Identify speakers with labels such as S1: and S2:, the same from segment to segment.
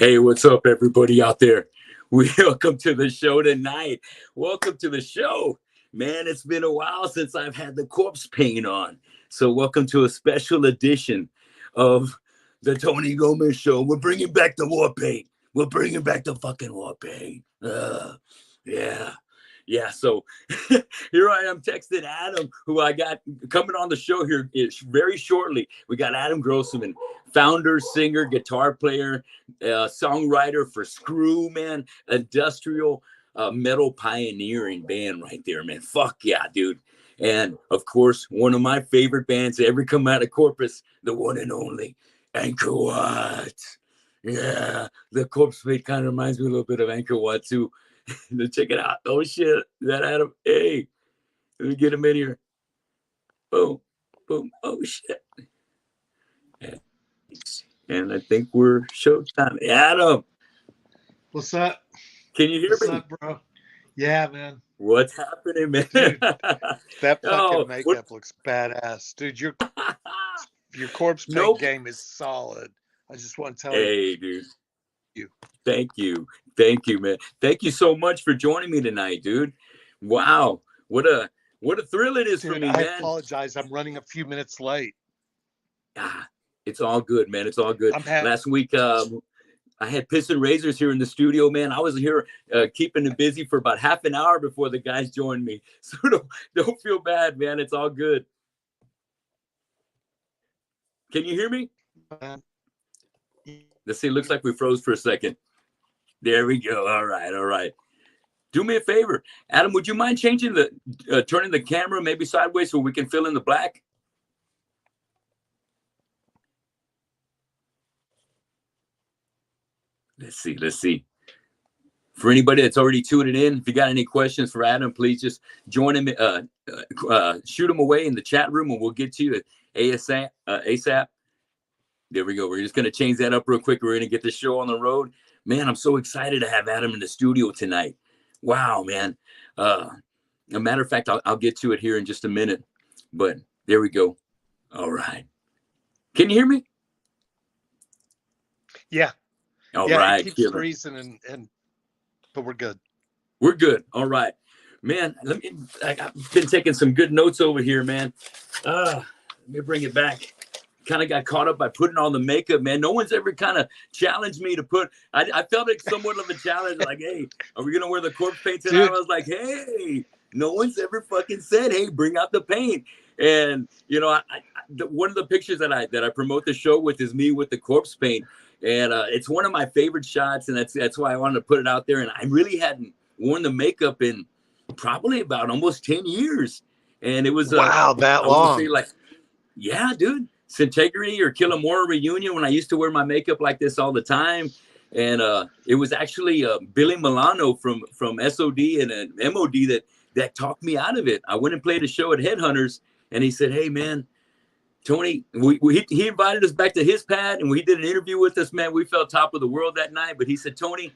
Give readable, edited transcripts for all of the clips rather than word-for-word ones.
S1: Hey, what's up, everybody out there? Welcome to the show tonight. Welcome to the show. Man, it's been a while since I've had the corpse paint on. So welcome to a special edition of the Tony Gomez Show. We're bringing back the war paint. We're bringing back the fucking war paint. Yeah. So here I am texting Adam, who I got coming on the show here very shortly. We got Adam Grossman, founder, singer, guitar player, songwriter for SKREW, man, industrial metal pioneering band right there, man. Fuck yeah, dude. And of course, one of my favorite bands to ever come out of Corpus, the one and only Angkor Wat. Yeah, the corpse paint kind of reminds me a little bit of Angkor Wat too. Check it out. Oh shit, that Adam. Hey, let me get him in here. Boom, boom. Oh shit. And I think we're showtime. Adam,
S2: what's up?
S1: Can you hear me?
S2: What's up, bro? Yeah, man.
S1: What's happening, man?
S2: Dude, that fucking makeup looks badass, dude. Your corpse paint game is solid. I just want to tell you.
S1: Hey, dude. Thank you, man. Thank you so much for joining me tonight, dude. Wow, what a thrill it is, dude, for me, man.
S2: I apologize. I'm running a few minutes late.
S1: It's all good, man. It's all good. Last week, I had Piss and Razors here in the studio, man. I was here keeping it busy for about half an hour before the guys joined me. So don't feel bad, man. It's all good. Can you hear me? Let's see. Looks like we froze for a second. There we go. All right. Do me a favor, Adam. Would you mind changing turning the camera maybe sideways so we can fill in the black? Let's see. For anybody that's already tuning in, if you got any questions for Adam, please just join him. Shoot him away in the chat room, and we'll get to you ASAP. There we go. We're just going to change that up real quick. We're going to get the show on the road. Man, I'm so excited to have Adam in the studio tonight. Wow, man. A matter of fact, I'll get to it here in just a minute. But there we go. All right. Can you hear me?
S2: Yeah.
S1: All right.
S2: It keeps freezing, but we're good.
S1: We're good. All right. Man, I've been taking some good notes over here, man. Let me bring it back. Kind of got caught up by putting on the makeup, man. No one's ever kind of challenged me to put. I felt like somewhat of a challenge, like, hey, are we gonna wear the corpse paint tonight? I was like, hey, no one's ever fucking said, hey, bring out the paint. And you know, one of the pictures that I promote the show with is me with the corpse paint, and it's one of my favorite shots, and that's why I wanted to put it out there. And I really hadn't worn the makeup in probably about almost 10 years, and it was
S2: that long.
S1: Say, like, yeah, dude. Integrity or Killamora reunion when I used to wear my makeup like this all the time, and it was actually Billy Milano from SOD and MOD that talked me out of it. I went and played a show at Headhunters, and he said, "Hey man, Tony," he invited us back to his pad, and we did an interview with us. Man, we felt top of the world that night. But he said, "Tony,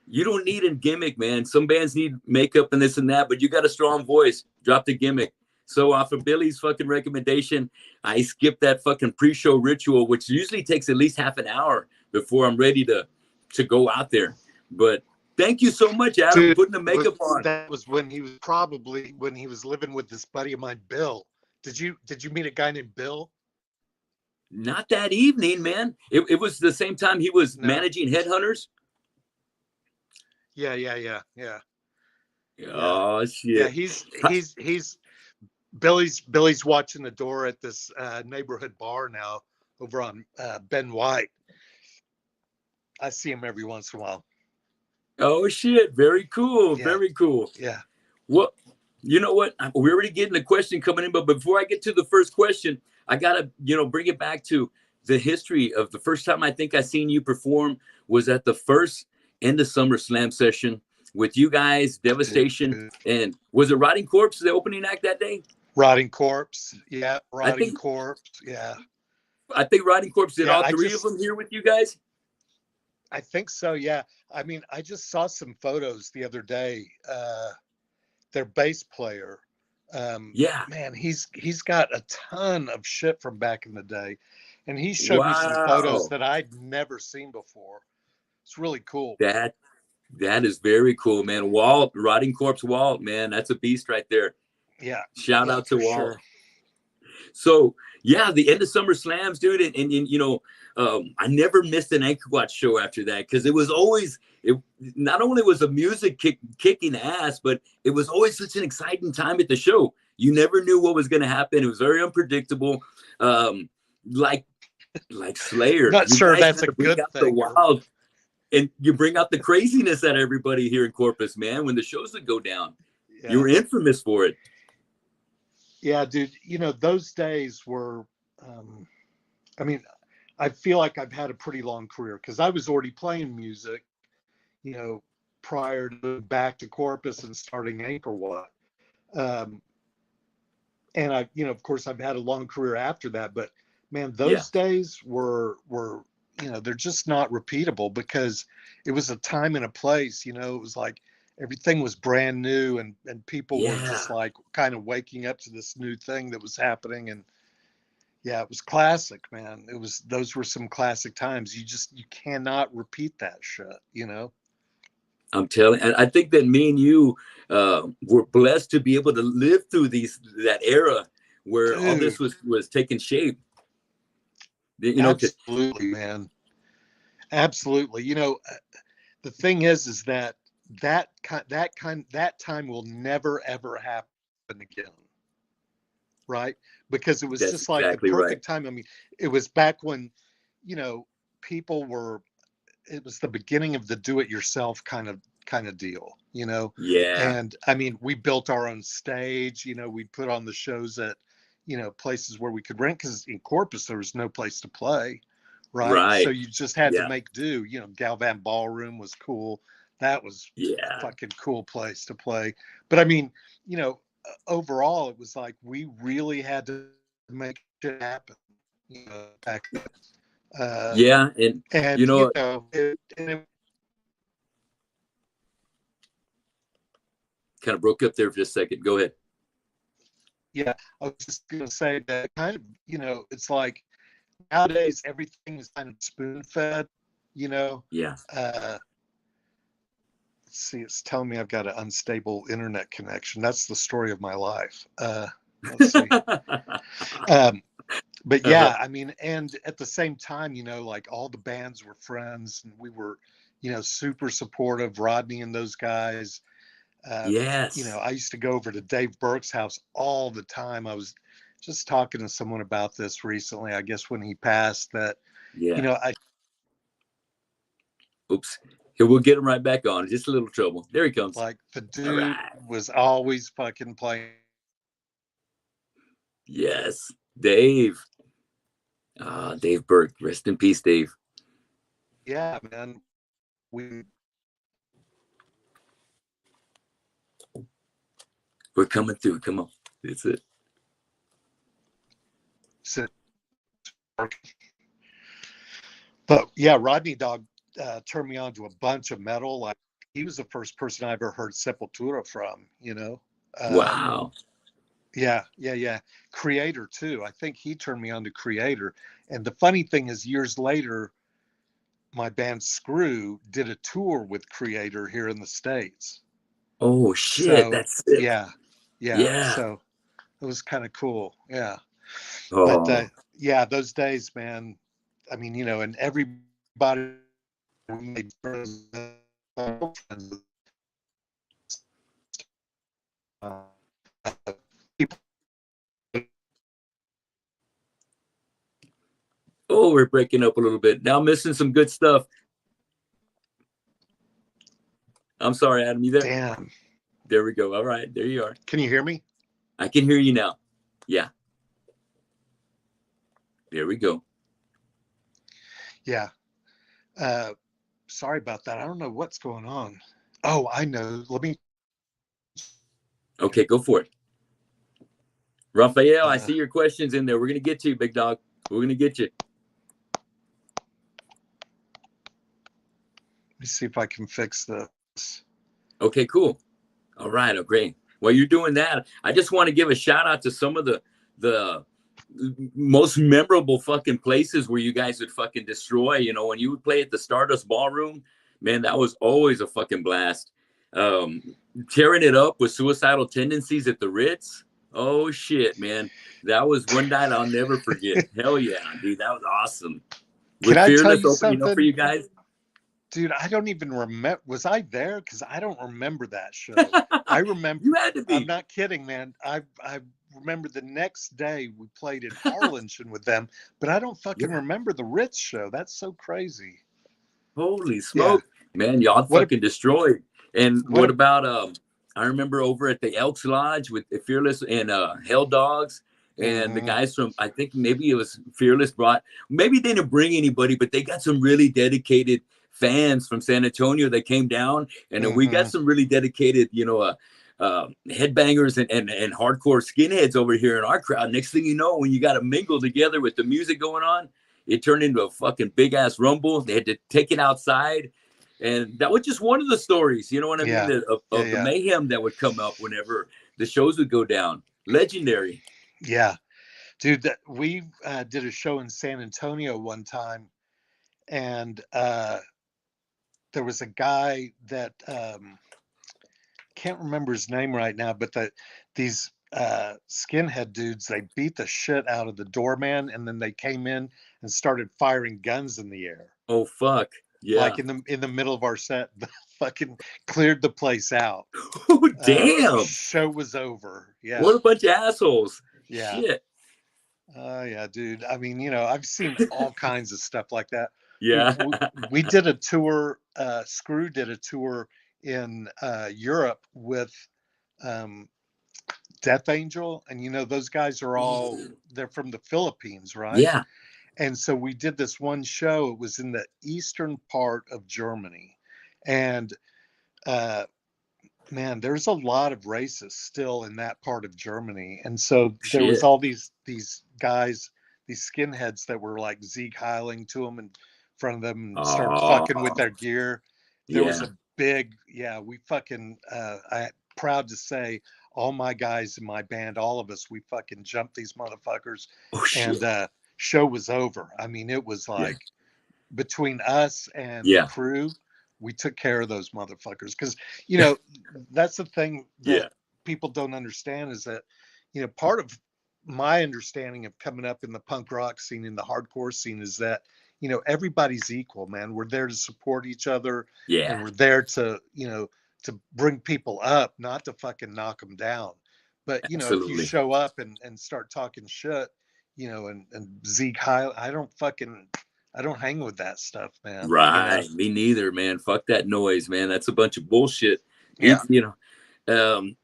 S1: you don't need a gimmick, man. Some bands need makeup and this and that, but you got a strong voice. Drop the gimmick." So off of Billy's fucking recommendation, I skipped that fucking pre-show ritual, which usually takes at least half an hour before I'm ready to go out there. But thank you so much, Adam, for putting the makeup on.
S2: That was when he was living with this buddy of mine, Bill. Did you meet a guy named Bill?
S1: Not that evening, man. It was the same time he was managing Headhunters.
S2: Yeah.
S1: Oh shit.
S2: Yeah, he's Billy's watching the door at this neighborhood bar now over on Ben White. I see him every once in a while.
S1: Oh shit! Very cool. Yeah. Very cool.
S2: Yeah.
S1: Well, you know what? We're already getting the question coming in, but before I get to the first question, I gotta bring it back to the history of the first time I think I seen you perform was at the first End of Summer Slam session with you guys, Devastation, and was it Rotting Corpse the opening act that day?
S2: Rotting Corpse, yeah. Rotting Corpse, yeah.
S1: I think Rotting Corpse did all three of them here with you guys.
S2: I think so, yeah. I mean, I just saw some photos the other day. Their bass player, man, he's got a ton of shit from back in the day, and he showed me some photos that I'd never seen before. It's really cool.
S1: That is very cool, man. Walt, Rotting Corpse Walt, man, that's a beast right there.
S2: Yeah.
S1: Shout out to Walt.
S2: Sure.
S1: So yeah, the end of Summer Slams, dude, and you know, I never missed an Angkor Wat show after that, because it was always, not only was the music kicking ass, but it was always such an exciting time at the show. You never knew what was going to happen. It was very unpredictable. Like Slayer.
S2: Not sure that's a good thing.
S1: Wild, and you bring out the craziness at everybody here in Corpus, man, when the shows would go down. Yeah. You were infamous for it.
S2: Yeah, dude, you know, those days were, I mean, I feel like I've had a pretty long career, because I was already playing music, you know, prior to back to Corpus and starting Angkor Wat. And I, you know, of course, I've had a long career after that, but man, those days were, you know, they're just not repeatable, because it was a time and a place, you know. It was like everything was brand new, and people were just like kind of waking up to this new thing that was happening. And yeah, it was classic, man. Those were some classic times. You cannot repeat that shit, you know.
S1: I'm telling, and I think that me and you were blessed to be able to live through that era where all this was taking shape. You know,
S2: absolutely, man. Absolutely. You know, the thing is that time will never ever happen again, right? Because it was just like the perfect time. I mean, it was back when, you know, it was the beginning of the do-it-yourself kind of deal, you know. And I mean, we built our own stage, you know. We put on the shows at, you know, places where we could rent, because in Corpus there was no place to play, right? So you just had to make do. You know, Galvan Ballroom was cool. That was a fucking cool place to play. But I mean, you know, overall it was like we really had to make it happen, you know, back then. And you know, it
S1: kind of broke up there for just a second. Go ahead.
S2: Yeah, I was just gonna say that kind of, you know, it's like nowadays everything is kind of spoon-fed, you know. Let's see, it's telling me I've got an unstable internet connection. That's the story of my life. Let's see. But yeah, I mean, and at the same time, you know, like all the bands were friends, and we were, you know, super supportive, Rodney and those guys. You know, I used to go over to Dave Burke's house all the time. I was just talking to someone about this recently, I guess when he passed, that, you know,
S1: oops. Here, we'll get him right back on. Just a little trouble. There he comes.
S2: Like the dude was always fucking playing.
S1: Yes, Dave. Dave Burke. Rest in peace, Dave.
S2: Yeah, man.
S1: We're coming through. Come on. That's it.
S2: But yeah, Rodney Dog turned me on to a bunch of metal. Like, he was the first person I ever heard Sepultura from, you know.
S1: Wow.
S2: Yeah. Creator too. I think he turned me on to Creator. And the funny thing is, years later, my band SKREW did a tour with Creator here in the States.
S1: Oh shit!
S2: So,
S1: that's it.
S2: Yeah. So it was kind of cool. Yeah. But yeah, those days, man. I mean, you know, and everybody made friends.
S1: Oh, we're breaking up a little bit. Now I'm missing some good stuff. I'm sorry, Adam. You there?
S2: Damn.
S1: There we go. All right. There you are.
S2: Can you hear me?
S1: I can hear you now. Yeah. There we go.
S2: Yeah. Sorry about that. I don't know what's going on. Oh, I know. Let me.
S1: Okay, go for it. Raphael, I see your questions in there. We're going to get you, big dog. We're going to get you.
S2: Let me see if I can fix this.
S1: Okay, cool. All right. Oh, great. While you're doing that, I just want to give a shout out to some of the most memorable fucking places where you guys would fucking destroy. You know, when you would play at the Stardust Ballroom, Man, that was always a fucking blast. Um, Tearing it up with Suicidal Tendencies at the Ritz. Oh shit, man. That was one night I'll never forget. Hell yeah, dude. That was awesome.
S2: Can
S1: With
S2: I tell
S1: Fearless
S2: you
S1: opening up for
S2: something?
S1: you guys.
S2: Dude, I don't even remember. Was I there? Because I don't remember that show. I remember.
S1: You had to
S2: I'm
S1: be.
S2: not kidding, man. I remember the next day we played in Harlingen with them, but I don't fucking
S1: Yeah.
S2: remember the Ritz show. That's so crazy.
S1: Holy
S2: Yeah.
S1: smoke. Man, y'all
S2: What a
S1: fucking destroyed. And
S2: what
S1: what
S2: a
S1: about I remember over at the Elks Lodge with the Fearless and Hell Dogs and the
S2: mhm.
S1: guys from, I think maybe it was Fearless brought, maybe they didn't bring anybody, but they got some really dedicated fans from San Antonio that came down. And then we got
S2: Mhm.
S1: some really dedicated, headbangers and hardcore skinheads over here in our crowd. Next thing you know, when you got to mingle together with the music going on, it turned into a fucking big ass rumble. They had to take it outside. And that was just one of the stories, you know what I mean,
S2: Yeah. Yeah,
S1: of the
S2: yeah.
S1: mayhem that would come up whenever the shows would go down. Legendary.
S2: Yeah. Dude, that we did a show in San Antonio one time, and there was a guy that can't remember his name right now, but these skinhead dudes, they beat the shit out of the doorman, and then they came in and started firing guns in the air,
S1: Oh, fuck. Yeah.
S2: like in the middle of our set. Fucking cleared the place out.
S1: Oh, damn.
S2: Show was over. Yeah.
S1: What a bunch of assholes.
S2: Yeah.
S1: Shit.
S2: Yeah, dude. I mean, I've seen all kinds of stuff like that. Dude,
S1: Yeah.
S2: we did a tour, SKREW did a tour in Europe with um, Death Angel. And, those guys are all, they're from the Philippines, right?
S1: Yeah.
S2: And so we did this one show. It was in the eastern part of Germany. And uh, man, there's a lot of racists still in that part of Germany. And so there was
S1: Shit.
S2: all these guys, these skinheads that were like Zeke Heiling to them in front of them and started fucking with
S1: Oh,
S2: their gear. There was
S1: yeah.
S2: a big, yeah, we fucking I proud to say all my guys in my band, all of us, we fucking jumped these motherfuckers,
S1: Oh, shit.
S2: and show was over. I mean, it was
S1: Yeah.
S2: like between us and the
S1: Yeah.
S2: crew, we took care of those motherfuckers. Because that's the thing that
S1: Yeah.
S2: people don't understand is that part of my understanding of coming up in the punk rock scene, in the hardcore scene, is that everybody's equal, man. We're there to support each other, and
S1: Yeah.
S2: we're there to to bring people up, not to fucking knock them down. But if you
S1: Absolutely.
S2: show up and start talking shit, and Zeke High, I don't hang with that stuff, man.
S1: Right. Me neither, man. Fuck that noise, man. That's a bunch of bullshit.
S2: Yeah.
S1: Um,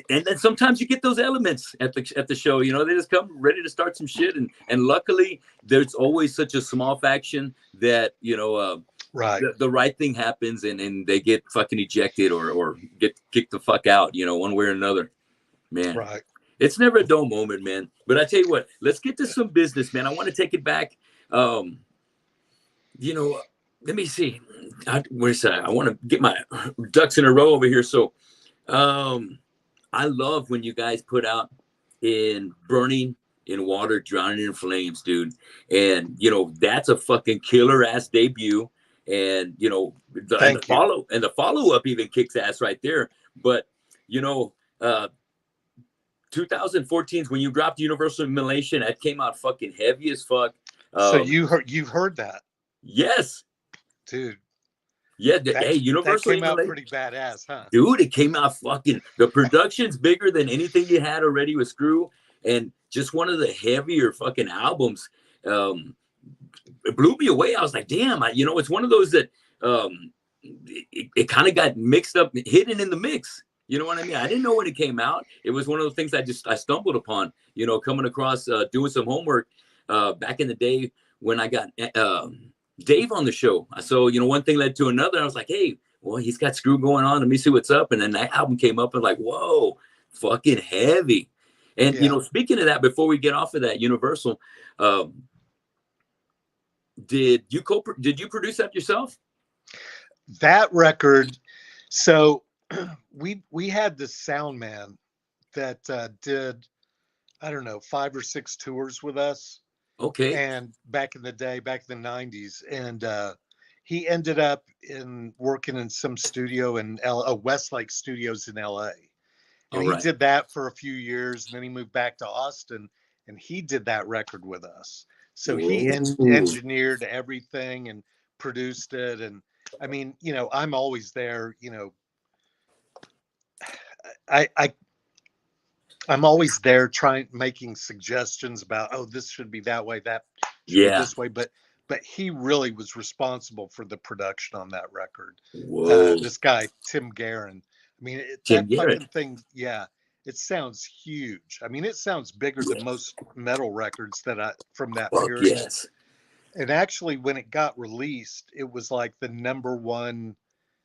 S1: and then sometimes you get those elements at the show. They just come ready to start some shit, and luckily there's always such a small faction that
S2: Right.
S1: the right thing happens, and they get fucking ejected or get kicked the fuck out. One way or another. Man,
S2: Right.
S1: it's never a dull moment, man. But I tell you what, let's get to some business, man. I want to take it back. Let me see. I want to get my ducks in a row over here. So, I love when you guys put out in Burning in Water, Drowning in Flames, dude. And that's a fucking killer ass debut. And
S2: Thank you.
S1: the follow up even kicks ass right there. But uh 2014 when you dropped Universal Immolation, that came out fucking heavy as fuck.
S2: So
S1: Um,
S2: you've heard that,
S1: yes.
S2: dude.
S1: Yeah, hey,
S2: That
S1: Universal
S2: came out
S1: Immolation.
S2: pretty badass, huh?
S1: Dude, it came out fucking, the production's bigger than anything you had already with SKREW, and just one of the heavier fucking albums. It blew me away. I was like, damn, it's one of those that it kind of got mixed up, hidden in the mix. You know what I mean? I didn't know when it came out. It was one of those things I stumbled upon, coming across, doing some homework back in the day when I got Dave on the show. So, one thing led to another. I was like, hey, well, he's got SKREW going on. Let me see what's up. And then that album came up and like, whoa, fucking heavy. And,
S2: Yeah.
S1: Speaking of that, before we get off of that, Universal, did you produce that yourself?
S2: That record. So we had this sound man that did, I don't know, 5 or 6 tours with us.
S1: Okay.
S2: And back in the day, back in the 90s. And he ended up working in some studio in Westlake Studios in LA. And he did that for a few years, and then he moved back to Austin, and he did that record with us. So he engineered everything and produced it. And I mean, you know, I'm always there, you know, I'm always there making suggestions about, oh, this should be that way, that should be this way. But he really was responsible for the production on that record. This guy, Tim Guerin. I mean, that fucking thing, it sounds huge. I mean, it sounds bigger than most metal records from that period.
S1: Yes.
S2: And actually, when it got released, it was like the #1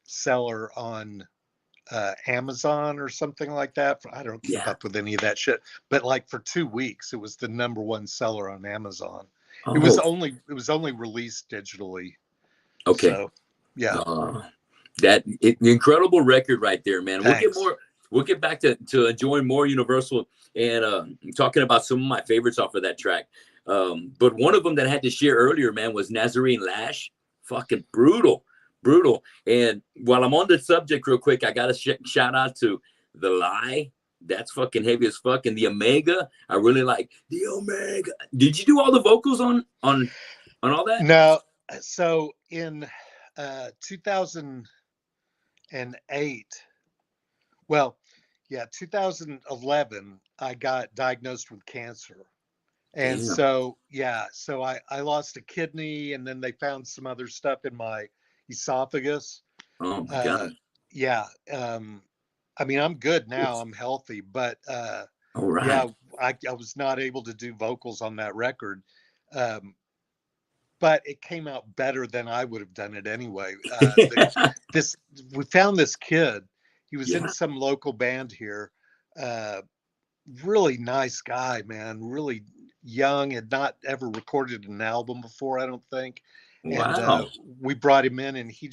S2: seller on Amazon or something like that. I don't keep up with any of that shit, but like for 2 weeks, it was the #1 seller on Amazon. It was only released digitally.
S1: Okay.
S2: So, yeah.
S1: Incredible record right there, man.
S2: Thanks.
S1: We'll get back to enjoying more Universal and talking about some of my favorites off of that track. But one of them that I had to share earlier, man, was Nazarene Lash. Fucking brutal. And while I'm on the subject real quick, I got to shout out to The Lie. That's fucking heavy as fuck. And the Omega, I really like the Omega. Did you do all the vocals on all that?
S2: No. So in 2008, 2011, I got diagnosed with cancer. And so I lost a kidney, and then they found some other stuff in my esophagus.
S1: Oh my God.
S2: Yeah. I mean, I'm good now. I'm healthy, but I was not able to do vocals on that record. But it came out better than I would have done it anyway. We found this kid. He was in some local band here. Really nice guy, man. Really young, had not ever recorded an album before, I don't think. And we brought him in, and he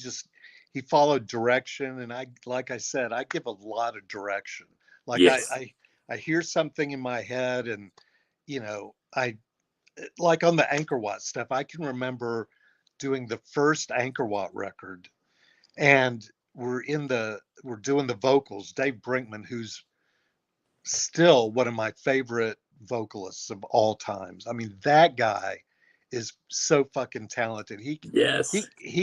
S2: followed direction. And like I said, I give a lot of direction. Like I hear something in my head, and you know, like on the Angkor Wat stuff, I can remember doing the first Angkor Wat record, and we're doing the vocals. Dave Brinkman, who's still one of my favorite vocalists of all times. I mean, that guy is so fucking talented. He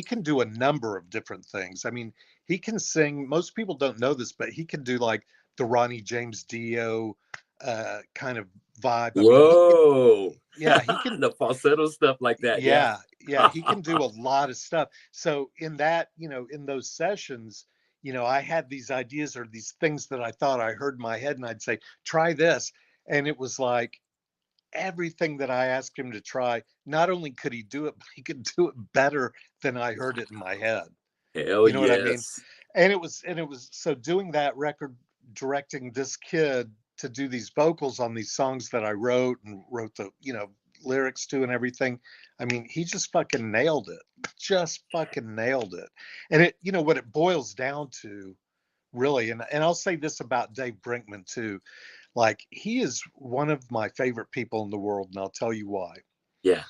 S2: can do a number of different things. I mean, he can sing. Most people don't know this, but he can do like the Ronnie James Dio kind of vibe.
S1: Whoa.
S2: He can
S1: the falsetto stuff like that.
S2: Yeah, he can do a lot of stuff. So in that, you know, in those sessions, you know, I had these ideas or these things that I thought I heard in my head, and I'd say, try this. And it was like everything that I asked him to try, not only could he do it, but he could do it better than I heard it in my head.
S1: Hell,
S2: you know what I mean? And it was so doing that record, directing this kid to do these vocals on these songs that I wrote the, you know, lyrics to and everything. I mean, he just fucking nailed it. And it, you know, what it boils down to really, and I'll say this about Dave Brinkman too, like he is one of my favorite people in the world, and I'll tell you why.
S1: Yeah.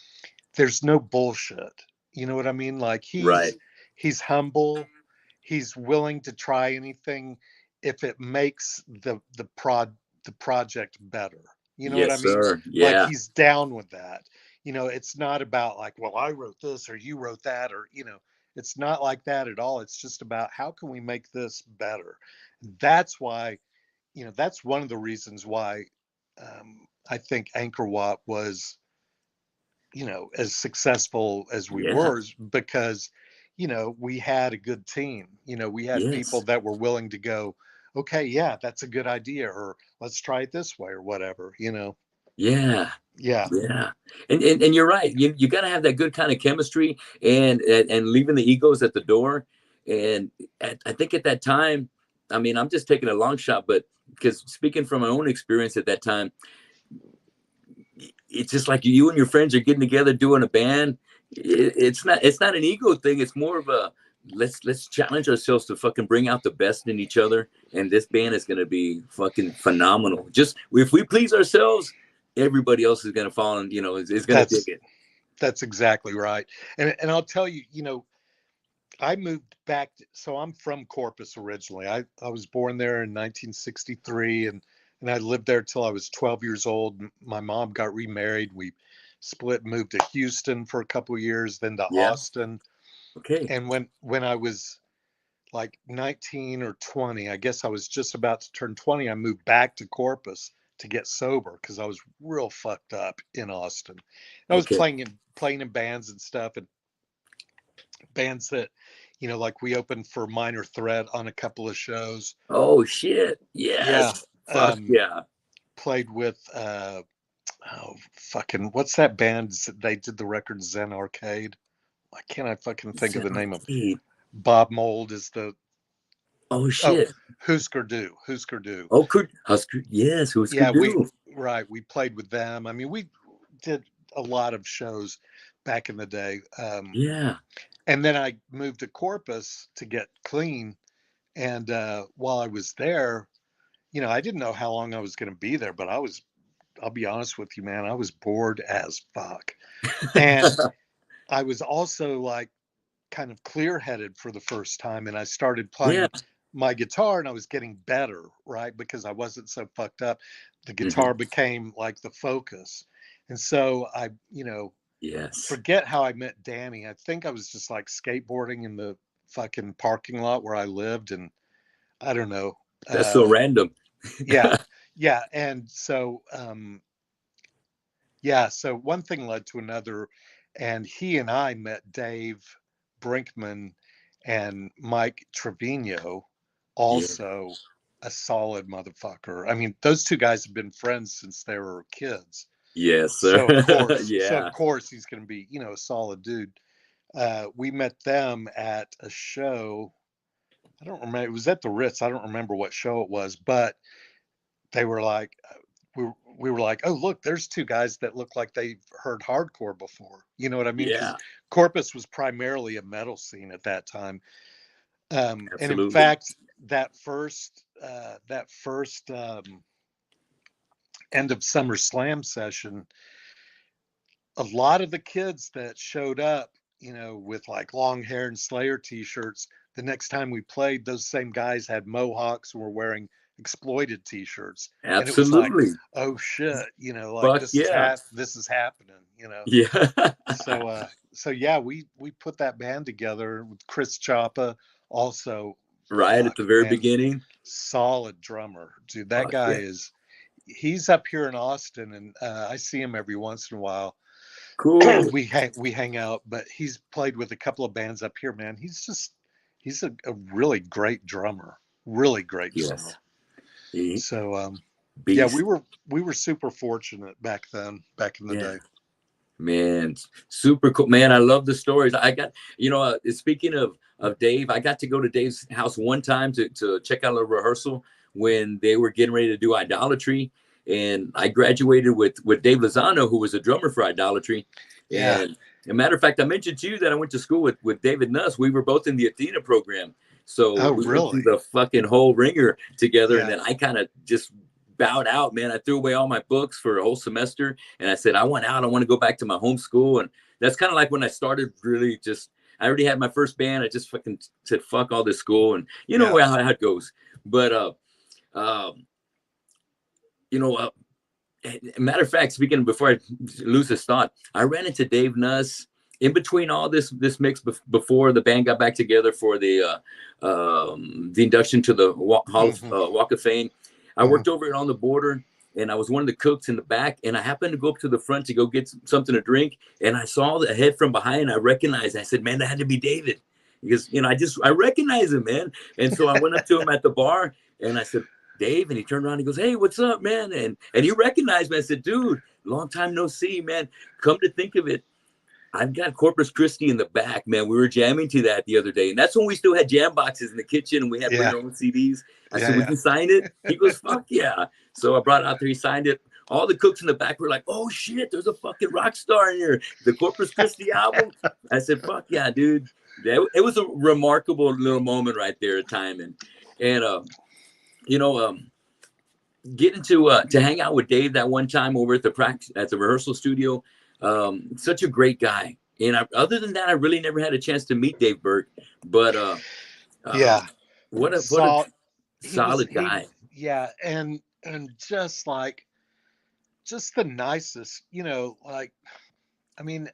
S2: There's no bullshit. You know what I mean? Like he's humble. He's willing to try anything if it makes the project better. You know what I mean?
S1: Sir. Yeah.
S2: Like he's down with that. You know, it's not about like, well, I wrote this or you wrote that, or, you know, it's not like that at all. It's just about how can we make this better? That's why, you know, that's one of the reasons why I think Angkor Wat was, you know, as successful as we were, because, you know, we had a good team. You know, we had people that were willing to go, okay, yeah, that's a good idea, or let's try it this way, or whatever, you know.
S1: Yeah. And you're right. You got to have that good kind of chemistry and leaving the egos at the door. And I think at that time, I mean, I'm just taking a long shot, but because speaking from my own experience at that time, it's just like you and your friends are getting together doing a band. It's not an ego thing. It's more of a let's challenge ourselves to fucking bring out the best in each other. And this band is going to be fucking phenomenal. Just if we please ourselves, everybody else is going to fall and, you know, is going to dig it.
S2: That's exactly right. And I'll tell you, you know, I moved back. So I'm from Corpus originally. I was born there in 1963, and I lived there till I was 12 years old. My mom got remarried. We split, moved to Houston for a couple of years, then to
S1: Yeah.
S2: Austin.
S1: Okay.
S2: And when I was like 19 or 20, I guess I was just about to turn 20, I moved back to Corpus to get sober because I was real fucked up in Austin. And I was
S1: Okay.
S2: playing in bands and stuff, and bands that, like we opened for Minor Threat on a couple of shows.
S1: Oh shit.
S2: Yeah.
S1: Yes. Fuck yeah.
S2: Played with fucking, what's that band? They did the record Zen Arcade. Why can't I fucking think of the name of it? Bob Mold is the
S1: Oh shit.
S2: Husker Du. Husker Du.
S1: Oh, Husker. Yes, Husker
S2: Yeah,
S1: Du.
S2: we played with them. I mean, we did a lot of shows back in the day.
S1: Yeah.
S2: And then I moved to Corpus to get clean. And while I was there, I didn't know how long I was going to be there, but I'll be honest with you, man, I was bored as fuck. And I was also like kind of clear-headed for the first time. And I started playing my guitar, and I was getting better, right? Because I wasn't so fucked up. The guitar became like the focus. And so I, forget how I met Danny. I think I was just like skateboarding in the fucking parking lot where I lived. And I don't know.
S1: That's so random.
S2: Yeah. Yeah. And so, so one thing led to another. And he and I met Dave Brinkman and Mike Trevino, also a solid motherfucker. I mean, those two guys have been friends since they were kids.
S1: Yes, sir.
S2: So of course he's going to be, a solid dude. We met them at a show. I don't remember. It was at the Ritz. I don't remember what show it was, but they were like, we were like, oh, look, there's two guys that look like they've heard hardcore before. You know what I mean?
S1: Yeah.
S2: Corpus was primarily a metal scene at that time. And in
S1: Absolutely.
S2: fact, that first end of Summer Slam session, a lot of the kids that showed up, with like long hair and Slayer t-shirts, the next time we played, those same guys had mohawks and were wearing Exploited t-shirts.
S1: Absolutely.
S2: And it was like, oh shit, like this is happening,
S1: Yeah.
S2: So yeah, we put that band together with Chris Chapa, also
S1: right at the very beginning.
S2: Solid drummer, dude. That guy he's up here in Austin, and I see him every once in a while.
S1: Cool.
S2: We hang out, but he's played with a couple of bands up here, man. He's a really great drummer. Really great drummer. So yeah, we were super fortunate back in the day.
S1: Man, super cool. Man, I love the stories. I got, speaking of Dave, I got to go to Dave's house one time to check out a rehearsal when they were getting ready to do Idolatry. And I graduated with Dave Lozano, who was a drummer for Idolatry.
S2: Yeah.
S1: And as a matter of fact, I mentioned to you that I went to school with David Nuss. We were both in the Athena program. So we went through the fucking whole ringer together. And then I kind of just bowed out, man. I threw away all my books for a whole semester. And I said, I want out. I want to go back to my home school. And that's kind of like when I started really I already had my first band. I just fucking said, fuck all this school. And you know how it goes. But, matter of fact, speaking before I lose this thought, I ran into Dave Nuss in between all this mix before the band got back together for the induction to the Walk of Fame. I worked over on the border, and I was one of the cooks in the back, and I happened to go up to the front to go get something to drink, and I saw the head from behind, and I recognized. I said, "Man, that had to be David," because I recognize him, man. And so I went up to him at the bar, and I said, Dave, and he turned around and he goes, "Hey, what's up, man?" And he recognized me. I said, "Dude, long time no see, man. Come to think of it, I've got Corpus Christi in the back, man. We were jamming to that the other day, and that's when we still had jam boxes in the kitchen, and we had our own CDs." I said, "Would you sign it?" He goes, "Fuck yeah!" So I brought it out there. He signed it. All the cooks in the back were like, "Oh shit, there's a fucking rock star in here. The Corpus Christi album." I said, "Fuck yeah, dude." It was a remarkable little moment right there at time, and getting to hang out with Dave that one time over at the rehearsal studio. Such a great guy. And other than that, I really never had a chance to meet Dave Burke. But
S2: Yeah.
S1: what a solid guy.
S2: Yeah, and just like just the nicest, like I mean,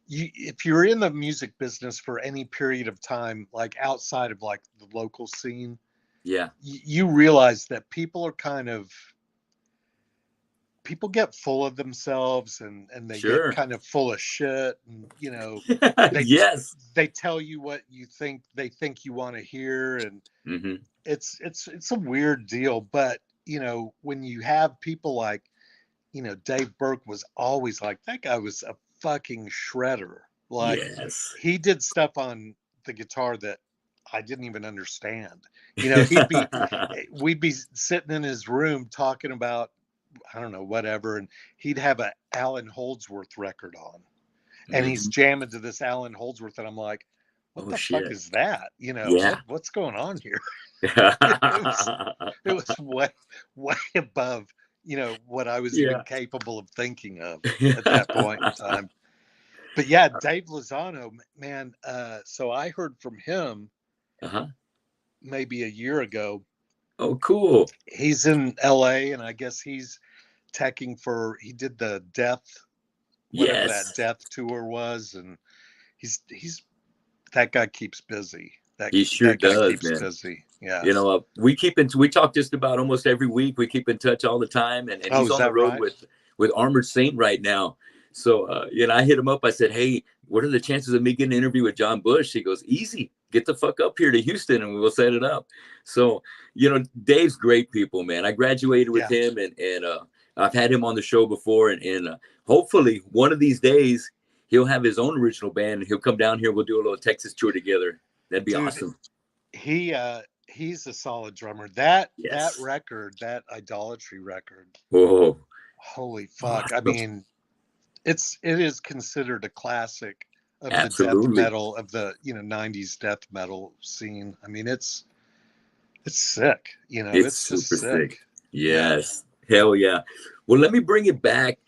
S2: if you're in the music business for any period of time, like outside of like the local scene,
S1: yeah,
S2: you realize that people get full of themselves and they get
S1: sure.
S2: kind of full of shit, and they
S1: Yes.
S2: they tell you what they think you want to hear, and
S1: Mm-hmm.
S2: it's a weird deal. But when you have people like Dave Burke was always like, that guy was a fucking shredder. Like,
S1: Yes.
S2: he did stuff on the guitar that I didn't even understand. We'd be sitting in his room talking about, I don't know, whatever, and he'd have a Alan Holdsworth record on, and he's
S1: Mm-hmm.
S2: jamming to this Alan Holdsworth, and I'm like, what
S1: Oh
S2: the fuck
S1: shit.
S2: is that?
S1: Yeah.
S2: What's going on here? It was way above what I was even
S1: Yeah.
S2: capable of thinking of at that point in time. But yeah, Dave Lozano, man, so I heard from him
S1: Uh-huh.
S2: maybe a year ago.
S1: Oh, cool.
S2: He's in LA, and I guess he's he did the Death, whatever that
S1: Yes.
S2: Death tour was, and he's that guy keeps busy.
S1: He sure
S2: That guy
S1: does,
S2: keeps
S1: man.
S2: busy. Yeah.
S1: We talk just about almost every week. We keep in touch all the time, and
S2: Oh,
S1: he's
S2: is
S1: on the
S2: that
S1: road
S2: right?
S1: with Armored Saint right now. So I hit him up. I said, hey, what are the chances of me getting an interview with John Bush? He goes, easy. Get the fuck up here to Houston, and we will set it up. So Dave's great people, man. I graduated with him, and I've had him on the show before, and hopefully one of these days he'll have his own original band, and he'll come down here. We'll do a little Texas tour together. That'd be
S2: Dude,
S1: awesome.
S2: He's a solid drummer. That
S1: Yes.
S2: record, that Idolatry record,
S1: Oh,
S2: holy fuck. I
S1: awesome.
S2: mean, it is considered a classic of the death
S1: Absolutely.
S2: metal, of the 90s death metal scene. I mean, it's sick.
S1: It's
S2: It's just
S1: super sick.
S2: sick. Yeah.
S1: Yes. Hell yeah. Well, let me bring it back.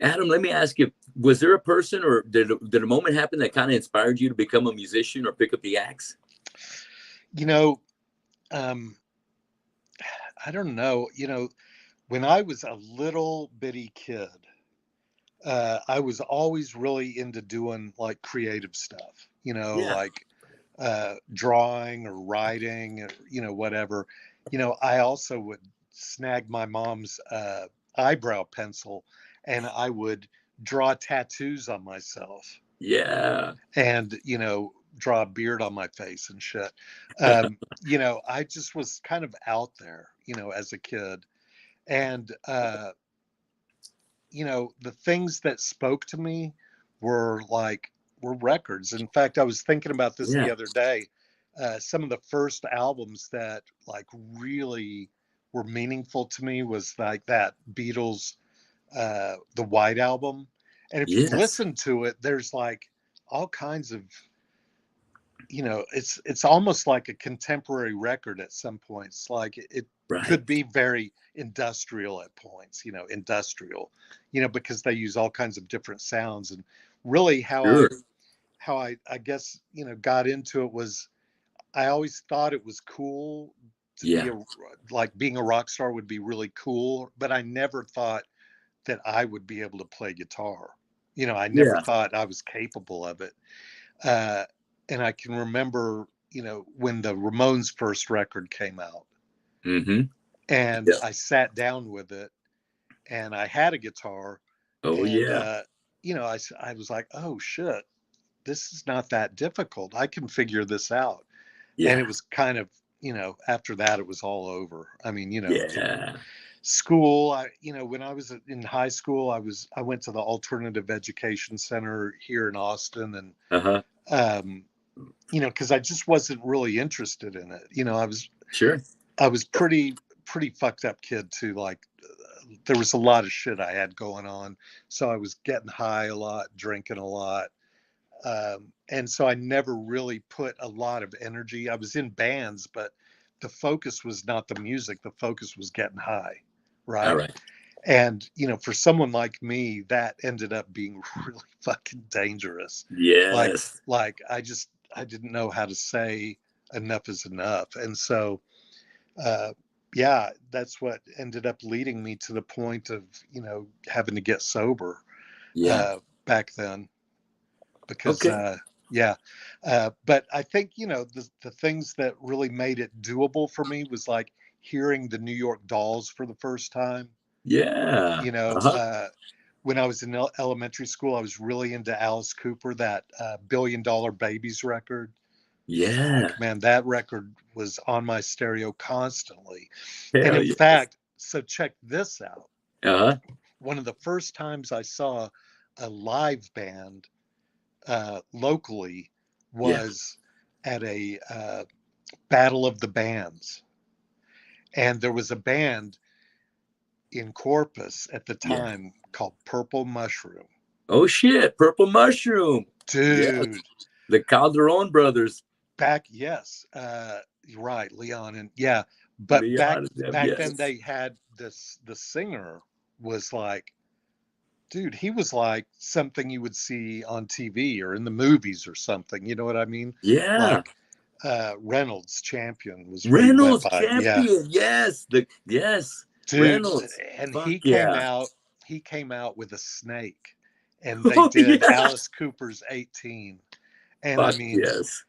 S1: Adam, let me ask you, was there a person, or did a moment happen that kind of inspired you to become a musician or pick up the axe?
S2: Um, I don't know. When I was a little bitty kid, I was always really into doing like creative stuff,
S1: Yeah.
S2: like drawing or writing, or, whatever. I also would snag my mom's eyebrow pencil, and I would draw tattoos on myself,
S1: Yeah.
S2: and, draw a beard on my face and shit. I just was kind of out there, as a kid. And, the things that spoke to me were records. In fact, I was thinking about this the
S1: Yeah.
S2: other day. Some of the first albums that like really were meaningful to me was like that Beatles, the White Album. And if you
S1: Yes.
S2: listen to it, there's like all kinds of, it's almost like a contemporary record at some points. Like it
S1: Right.
S2: could be very industrial at points, because they use all kinds of different sounds. And really
S1: Sure.
S2: how I guess, got into it was, I always thought it was cool to be
S1: Yeah.
S2: like being a rock star would be really cool, but I never thought that I would be able to play guitar. I never
S1: Yeah.
S2: thought I was capable of it. Uh, and I can remember, when the Ramones first record came out,
S1: Mm-hmm.
S2: and
S1: Yeah.
S2: I sat down with it, and I had a guitar,
S1: Oh,
S2: and,
S1: yeah.
S2: I was like, oh shit, this is not that difficult. I can figure this out. And
S1: Yeah.
S2: it was kind of, after that, it was all over. I mean,
S1: Yeah.
S2: school, when I was in high school, I went to the Alternative Education Center here in Austin, and,
S1: Uh-huh.
S2: because I just wasn't really interested in it.
S1: Sure.
S2: I was pretty fucked up kid too. Like, there was a lot of shit I had going on, so I was getting high a lot, drinking a lot, and so I never really put a lot of energy. I was in bands, but the focus was not the music. The focus was getting high,
S1: All
S2: right?
S1: right.
S2: And, you know, for someone like me, that ended up being really fucking dangerous.
S1: Yes.
S2: I didn't know how to say enough is enough. And so, yeah, that's what ended up leading me to the point of, you know, having to get sober,
S1: Yeah.
S2: back then. Because,
S1: Okay.
S2: yeah. But I think, you know, the things that really made it doable for me was like hearing the New York Dolls for the first time.
S1: Yeah.
S2: You know,
S1: Uh-huh.
S2: when I was in elementary school, I was really into Alice Cooper, that Billion Dollar Babies record.
S1: Yeah.
S2: Fuck, man, that record was on my stereo constantly. And
S1: Hell
S2: in
S1: yes.
S2: fact, so check this out.
S1: Uh-huh.
S2: One of the first times I saw a live band locally
S1: Yeah.
S2: was at a Battle of the Bands. And there was a band in Corpus at the
S1: Yeah.
S2: time called Purple Mushroom.
S1: Oh shit. Purple Mushroom. Yes.
S2: Dude,
S1: The Calderon brothers.
S2: back, yes, you're right, Leon, and yeah, but
S1: Leon and them.
S2: back then
S1: Yes.
S2: they had this. The singer was like, dude, he was like something you would see on TV or in the movies or something. You know what I mean?
S1: Yeah.
S2: Like Reynolds Champion was what he went
S1: Reynolds
S2: by. Yeah,
S1: champion. Yes. Yes.
S2: dude,
S1: Reynolds.
S2: and
S1: Fuck yeah.
S2: he came out with a snake, and they
S1: Oh
S2: did
S1: yeah.
S2: Alice Cooper's 18, and I
S1: Fuck
S2: mean,
S1: yes.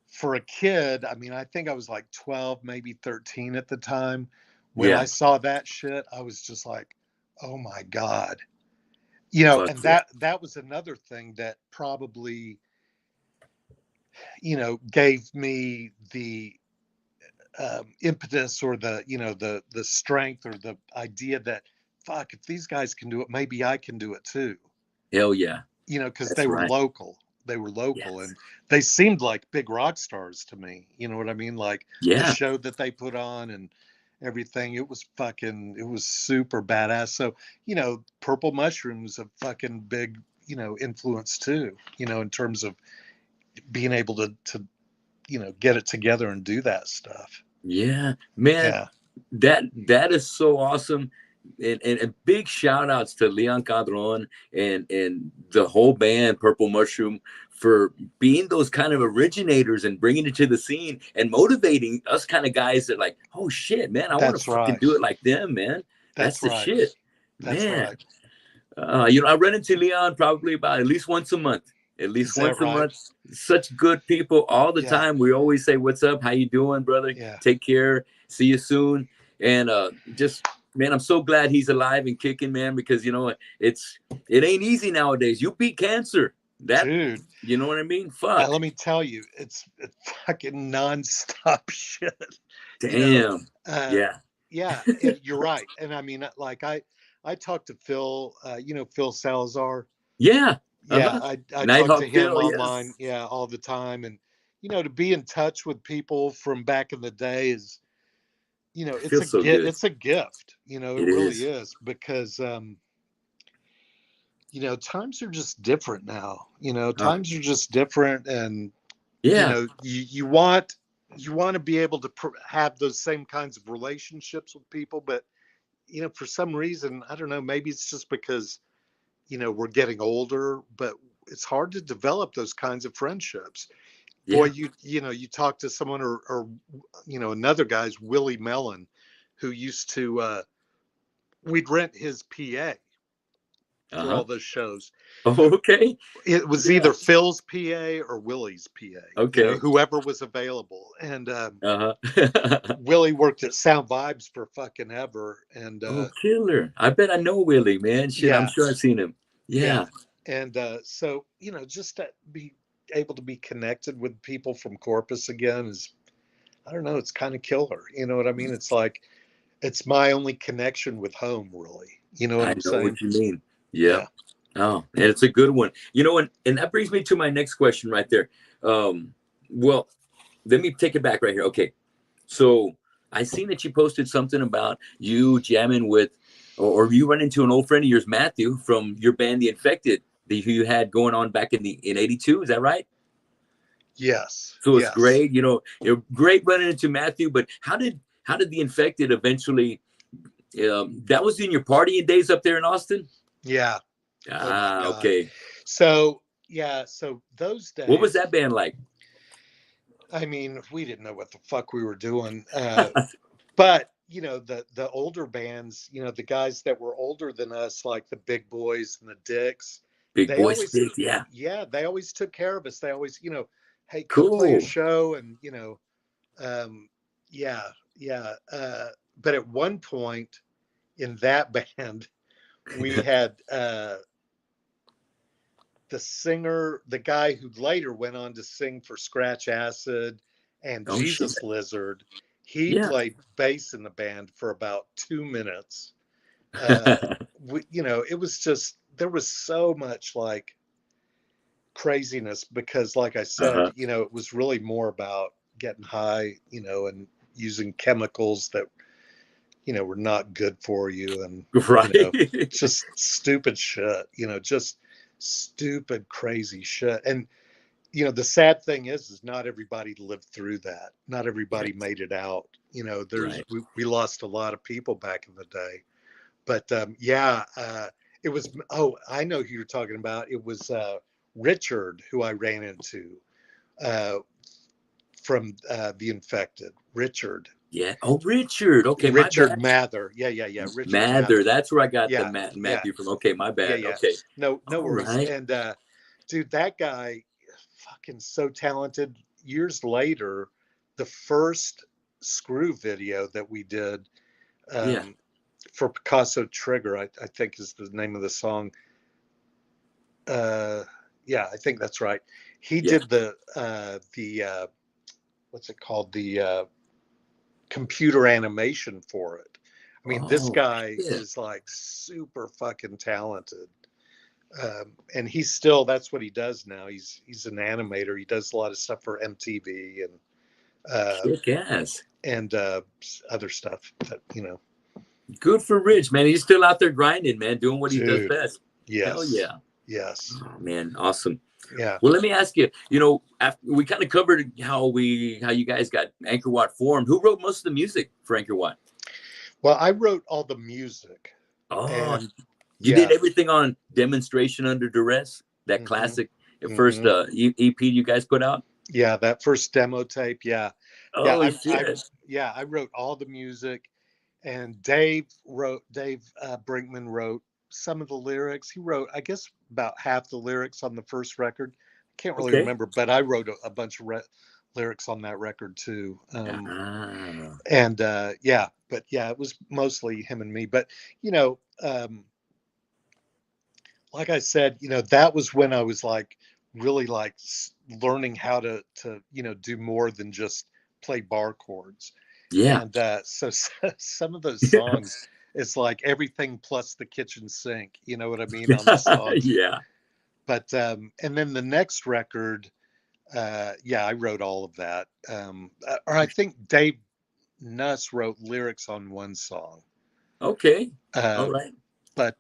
S2: for a kid, I mean, I think I was like 12, maybe 13 at the time. When I
S1: Yeah.
S2: saw that shit, I was just like, oh my God. You know,
S1: Fuck
S2: and
S1: yeah.
S2: that was another thing that probably, you know, gave me the impetus, or the, you know, the strength, or the idea that, fuck, if these guys can do it, maybe I can do it too.
S1: Hell yeah.
S2: You know, because
S1: That's right.
S2: they were local,
S1: Yes.
S2: and they seemed like big rock stars to me. You know what I mean? Like the
S1: Yeah.
S2: show that they put on and everything, it was super badass. So, you know, Purple Mushroom's a fucking big, you know, influence too, you know, in terms of being able to, you know, get it together and do that stuff.
S1: Yeah. Man,
S2: Yeah.
S1: that is so awesome. And big shout outs to Leon Cadron and the whole band Purple Mushroom for being those kind of originators and bringing it to the scene and motivating us kind of guys that like, oh shit, man, I want to
S2: That's
S1: fucking
S2: right.
S1: do it like them, man. That's
S2: That's
S1: the
S2: right.
S1: shit,
S2: That's
S1: man.
S2: right.
S1: You know, I run into Leon probably about at least once a month. At least
S2: Is that
S1: once a
S2: right?
S1: month. Such good people all the
S2: Yeah.
S1: time. We always say, "What's up? How you doing, brother?
S2: Yeah.
S1: Take care. See you soon." And just man, I'm so glad he's alive and kicking, man. Because you know it ain't easy nowadays. You beat cancer. That
S2: Dude,
S1: you know what I mean? Fuck.
S2: let me tell you, it's fucking nonstop shit. You know,
S1: Damn.
S2: uh,
S1: Yeah.
S2: yeah, you're right. And I mean, like I talked to Phil, you know, Phil Salazar.
S1: Yeah.
S2: Yeah,
S1: Uh-huh.
S2: I talked to
S1: Nighthawk
S2: him
S1: Phil.
S2: online,
S1: Yes.
S2: yeah, all the time. And you know, to be in touch with people from back in the day is, you know,
S1: Feels so good.
S2: it's a gift. You know, it
S1: It
S2: really
S1: is.
S2: is, because you know, times are just different now. You know,
S1: Uh,
S2: times are just different, and you
S1: yeah.
S2: know, you want to be able to have those same kinds of relationships with people, but you know, for some reason, I don't know, maybe it's just because, you know, we're getting older, but it's hard to develop those kinds of friendships. Boy,
S1: Yeah.
S2: you know, you talk to someone, or you know, another guy's Willie Mellon, who used to we'd rent his PA for
S1: Uh-huh.
S2: all those shows.
S1: Okay.
S2: It was
S1: Yeah.
S2: either Phil's PA or Willie's PA, you know,
S1: Okay.
S2: whoever was available. And
S1: Uh-huh.
S2: Willie worked at Sound Vibes for fucking ever. And
S1: Oh, killer. I bet I know Willie, man. Shit, I'm
S2: yeah,
S1: sure I've seen him.
S2: yeah.
S1: Yeah.
S2: And so, you know, just to be able to be connected with people from Corpus again is, I don't know, it's kind of killer. You know what I mean? It's like, it's my only connection with home, really. You know what
S1: I
S2: I'm
S1: know
S2: saying?
S1: what you mean.
S2: Yeah.
S1: Yep. Oh, and it's a good one. You know, and that brings me to my next question right there. Well, let me take it back right here. Okay. So I seen that you posted something about you jamming with, or you run into an old friend of yours, Matthew, from your band, The Infected, that you had going on back in '82. Is that right?
S2: Yes.
S1: So it's
S2: Yes.
S1: great, you know, great running into Matthew. But how did The Infected eventually That was in your partying days up there in Austin?
S2: Yeah. Oh my God.
S1: Okay.
S2: So yeah, so those days.
S1: What was that band like?
S2: I mean, we didn't know what the fuck we were doing. But you know, the older bands, you know, the guys that were older than us, like the Big Boys and the Dicks,
S1: Big
S2: they
S1: Boys,
S2: always,
S1: Big, yeah.
S2: yeah, they always took care of us. They always, you know, hey, come play a
S1: Cool.
S2: show, and you know, yeah, yeah. But at one point in that band, we had the singer, the guy who later went on to sing for Scratch Acid and
S1: Oh shit.
S2: Jesus Lizard. He
S1: Yeah.
S2: played bass in the band for about 2 minutes. You know, it was just, there was so much like craziness because, like I said, you know, it was really more about getting high, you know, and using chemicals that, you know, were not good for you. And,
S1: Right.
S2: you know, just stupid shit, you know, just stupid, crazy shit. And, you know, the sad thing is not everybody lived through that. Not everybody made it out. You know, we lost a lot of people back in the day. But yeah, it was, oh, I know who you're talking about. It was Richard, who I ran into from The Infected. Richard.
S1: Yeah. Oh, Richard. Okay, my
S2: Richard
S1: bad.
S2: Mather. Yeah, yeah, yeah. Richard
S1: Mather. That's where I got the
S2: Yeah,
S1: Matthew from. Okay, my
S2: yeah,
S1: bad.
S2: yeah.
S1: Okay.
S2: No
S1: All
S2: worries.
S1: right.
S2: And dude, that guy, fucking so talented. Years later, the first SKREW video that we did for Picasso Trigger, I think is the name of the song. Yeah, I think that's right. He did the what's it called? The computer animation for it. I mean, this guy is like super fucking talented. And he's still, that's what he does now. He's an animator. He does a lot of stuff for MTV and other stuff that, you know.
S1: Good for Rich, man. He's still out there grinding, man, doing what he does best.
S2: Yes.
S1: Hell yeah.
S2: Yes.
S1: Oh, man, awesome.
S2: Yeah.
S1: Well, let me ask you, you know, after we kind of covered how you guys got Angkor Wat formed. Who wrote most of the music for Angkor Wat?
S2: Well, I wrote all the music.
S1: Oh, and you did everything on Demonstration Under Duress, that classic first EP you guys put out?
S2: Yeah, that first demo tape. Yeah.
S1: Oh,
S2: I wrote all the music, and Dave Brinkman wrote some of the lyrics. He wrote, I guess, about half the lyrics on the first record. I can't really remember, but I wrote a bunch of lyrics on that record too. And yeah, but yeah, it was mostly him and me. But you know, like I said, you know, that was when I was like really like learning how to you know, do more than just play bar chords.
S1: Yeah.
S2: And so some of those songs, it's like everything plus the kitchen sink. You know what I mean on the song?
S1: Yeah.
S2: But and then the next record, yeah, I wrote all of that. Or I think Dave Nuss wrote lyrics on one song.
S1: Okay. All right.
S2: But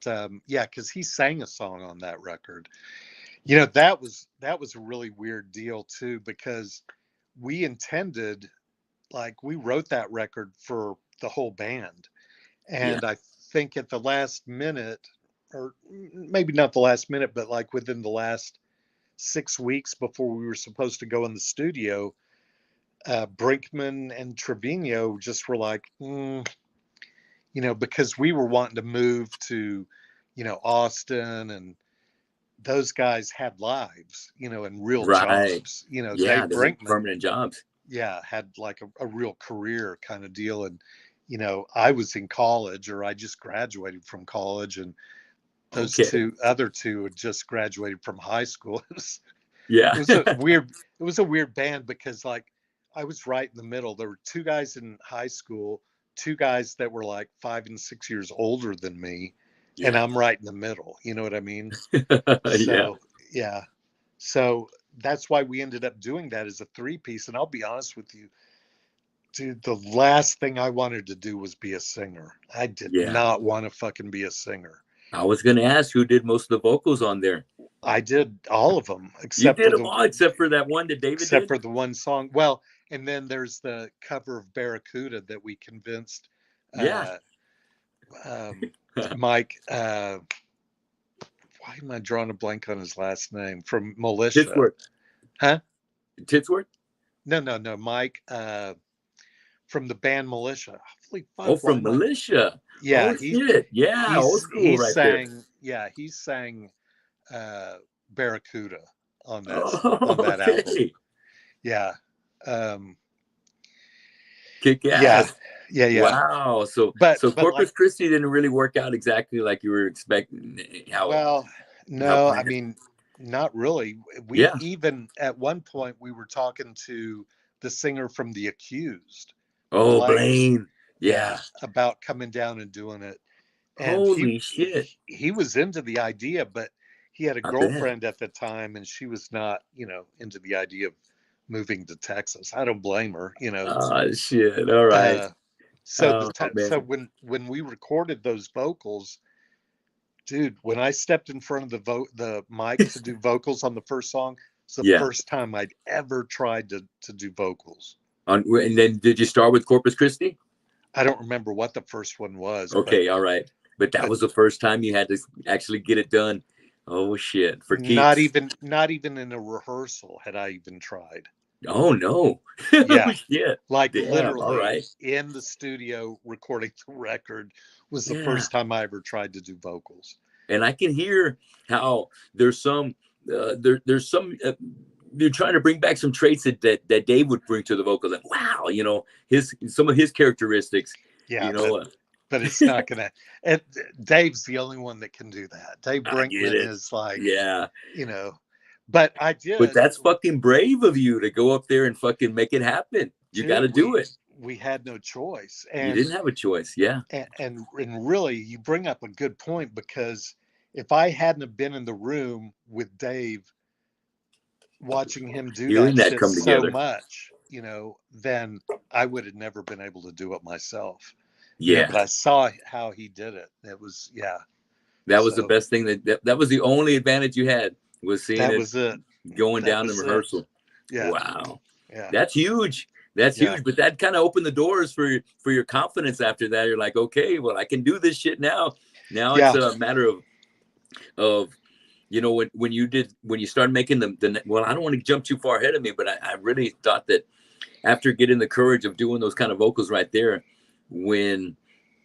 S2: yeah, because he sang a song on that record. You know, that was a really weird deal too, because we intended, like, we wrote that record for the whole band, and I think at the last minute, or maybe not the last minute, but like within the last 6 weeks before we were supposed to go in the studio, Brinkman and Trevino just were like, you know, because we were wanting to move to, you know, Austin, and those guys had lives, you know, and real jobs, you know.
S1: Yeah,
S2: Dave Brinkman,
S1: permanent jobs.
S2: Yeah, had like a real career kind of deal. And, you know, I was in college, or I just graduated from college, and those other two had just graduated from high school. It was a weird band, because like I was right in the middle. There were two guys in high school, two guys that were like 5 and 6 years older than me, and I'm right in the middle. You know what I mean? So yeah. So that's why we ended up doing that as a 3-piece. And I'll be honest with you, dude, the last thing I wanted to do was be a singer. I did not want to fucking be a singer.
S1: I was going to ask who did most of the vocals on there.
S2: I did all of them,
S1: except for that one that David did?
S2: Except for the one song. Well, and then there's the cover of Barracuda that we convinced Mike, why am I drawing a blank on his last name? From Militia.
S1: Titsworth.
S2: Huh?
S1: Titsworth?
S2: No, Mike, from the band Militia. Holy fuck,
S1: oh, from Militia.
S2: Yeah,
S1: oh, shit. Yeah, old school right
S2: sang,
S1: there.
S2: Yeah, he sang Barracuda on that
S1: okay.
S2: album. Yeah.
S1: Kick ass.
S2: Yeah.
S1: Wow. So Corpus Christi didn't really work out exactly like you were expecting.
S2: No, I mean, not really. We even at one point we were talking to the singer from The Accused.
S1: Oh, Blaine. Yeah.
S2: About coming down and doing it. And
S1: holy shit.
S2: He was into the idea, but he had a girlfriend at the time, and she was not, into the idea of moving to Texas. I don't blame her,
S1: Oh shit! All right.
S2: So when we recorded those vocals, dude, when I stepped in front of the mic to do vocals on the first song, it's the first time I'd ever tried to do vocals. And
S1: then did you start with Corpus Christi?
S2: I don't remember what the first one was.
S1: Okay, all right. But that was the first time you had to actually get it done. Oh shit! For keeps.
S2: Not even in a rehearsal had I even tried.
S1: Oh no!
S2: Yeah,
S1: like
S2: literally
S1: all right.
S2: In the studio recording the record was the first time I ever tried to do vocals.
S1: And I can hear how there's some you're trying to bring back some traits that Dave would bring to the vocal. That wow, some of his characteristics.
S2: Yeah, but it's not gonna. And Dave's the only one that can do that. Dave Brinkman is like, But I did.
S1: But that's fucking brave of you to go up there and fucking make it happen. You got to do it.
S2: We had no choice. And
S1: you didn't have a choice. Yeah.
S2: And really, you bring up a good point, because if I hadn't have been in the room with Dave, watching him do that shit so much, then I would have never been able to do it myself.
S1: Yeah.
S2: But I saw how he did it. It was,
S1: That was the best thing. That was the only advantage you had. Was seeing going down the rehearsal.
S2: Yeah.
S1: Wow.
S2: Yeah.
S1: That's huge. That's huge. But that kind of opened the doors for your confidence after that. You're like, okay, well, I can do this shit now. Now it's a matter of when you started making the well, I don't want to jump too far ahead of me, but I really thought that after getting the courage of doing those kind of vocals right there, when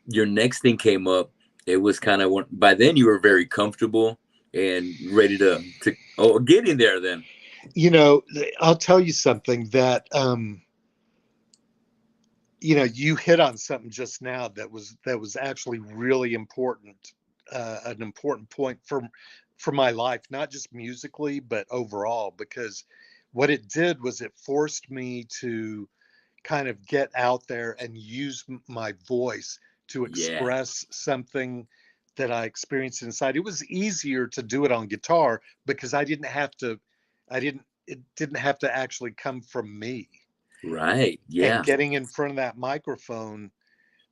S1: your next thing came up, it was kind of by then you were very comfortable and ready to get in there then.
S2: I'll tell you something that, you hit on something just now that was actually really important, an important point for my life, not just musically, but overall, because what it did was it forced me to kind of get out there and use my voice to express something that I experienced inside. It was easier to do it on guitar because it didn't have to actually come from me.
S1: Right. Yeah.
S2: And getting in front of that microphone,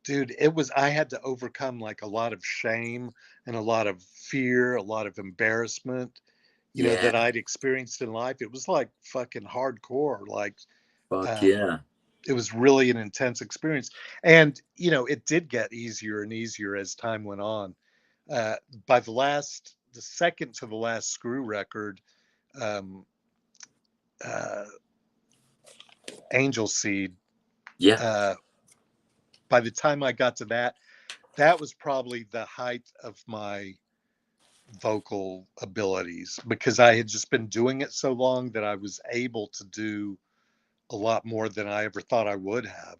S2: dude, I had to overcome like a lot of shame and a lot of fear, a lot of embarrassment, that I'd experienced in life. It was like fucking hardcore. Like, it was really an intense experience. And, it did get easier and easier as time went on. By the second to the last SKREW record, Angel Seed.
S1: Yeah.
S2: By the time I got to that was probably the height of my vocal abilities, because I had just been doing it so long that I was able to do a lot more than I ever thought I would have,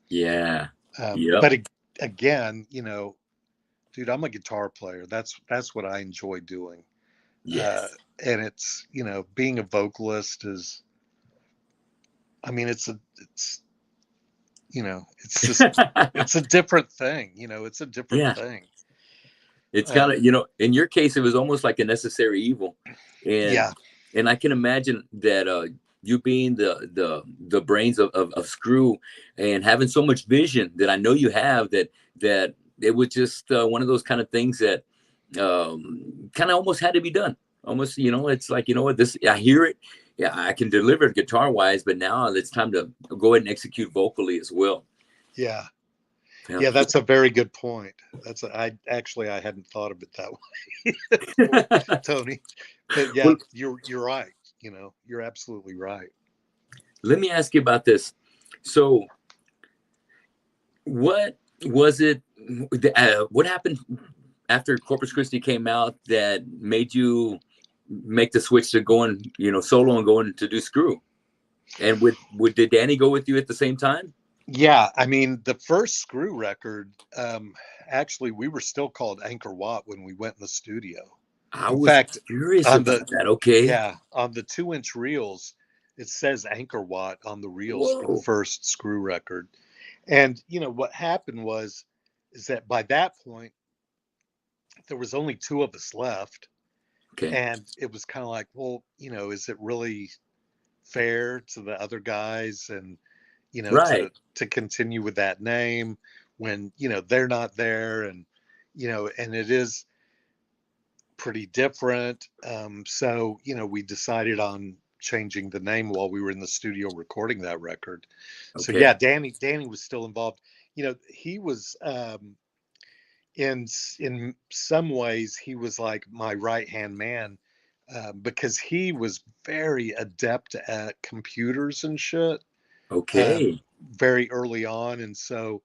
S1: Yeah.
S2: But again, dude, I'm a guitar player. That's what I enjoy doing.
S1: Yes.
S2: And it's, being a vocalist is, it's just, it's a different thing. It's a different thing.
S1: It's kind of, in your case, it was almost like a necessary evil. And I can imagine that you being the brains of SKREW and having so much vision that I know you have, that it was just one of those kind of things that kind of almost had to be done. Almost, it's like, this, I hear it. Yeah, I can deliver it guitar wise, but now it's time to go ahead and execute vocally as well.
S2: Yeah. Yeah, that's a very good point. I hadn't thought of it that way, Tony. But yeah,
S1: Well,
S2: you're right. You're absolutely right.
S1: let me ask you about this. So, what was it? What happened after Corpus Christi came out that made you make the switch to going, solo and going to do SKREW? And did Danny go with you at the same time?
S2: Yeah, I mean, the first SKREW record, actually, we were still called Angkor Wat when we went in the studio.
S1: I
S2: In
S1: was
S2: fact,
S1: curious
S2: on
S1: about that. Okay.
S2: on the 2-inch reels, it says Angkor Wat on the reels for the
S1: Whoa.
S2: first SKREW record. And what happened is that by that point, there was only 2 of us left.
S1: Okay.
S2: And it was kind of like, well, is it really fair to the other guys and
S1: Right.
S2: to continue with that name when they're not there, and and it is pretty different. So we decided on changing the name while we were in the studio recording that record. So
S1: Okay.
S2: yeah, Danny was still involved. He was in some ways he was like my right hand man, because he was very adept at computers and shit,
S1: Okay.
S2: very early on. And so